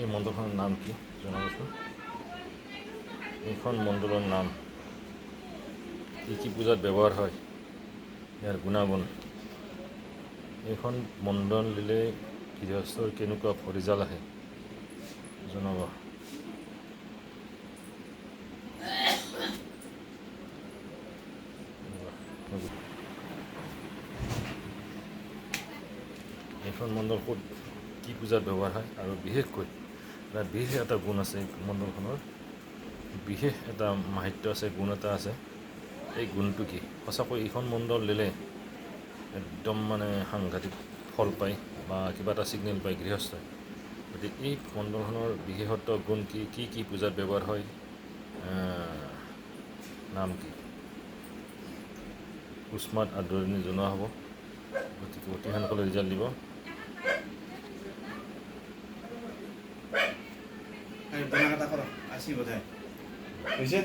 এই মণ্ডলখনৰ নাম কি জনাবচোন। এইখন মণ্ডলৰ নাম কি পূজাত ব্যৱহাৰ হয়, ইয়াৰ গুণাগুণ। এইখন মণ্ডল দিলে গৃহস্থৰ কেনেকুৱা ফৰিজাল আহে জনাব। এইখন মণ্ডল ক'ত কি পূজাত ব্যৱহাৰ হয় আৰু বিশেষকৈ বিশেষ এটা গুণ আছে এই মণ্ডলখনৰ, বিশেষ এটা মাহাত্য আছে, গুণ এটা আছে। এই গুণটো কি? সঁচাকৈ এইখন মণ্ডল দিলে একদম মানে সাংঘাতিক ফল পায় বা কিবা এটা ছিগনেল পায় গৃহস্থই। গতিকে এই মণ্ডলখনৰ বিশেষত্ব গুণ কি পূজাত ব্যৱহাৰ হয়, নাম কি? উস্মাত আদৰণি জনোৱা হ'ব। গতিকে অতি সোনকালে ৰিজাল্ট দিব। হৈছে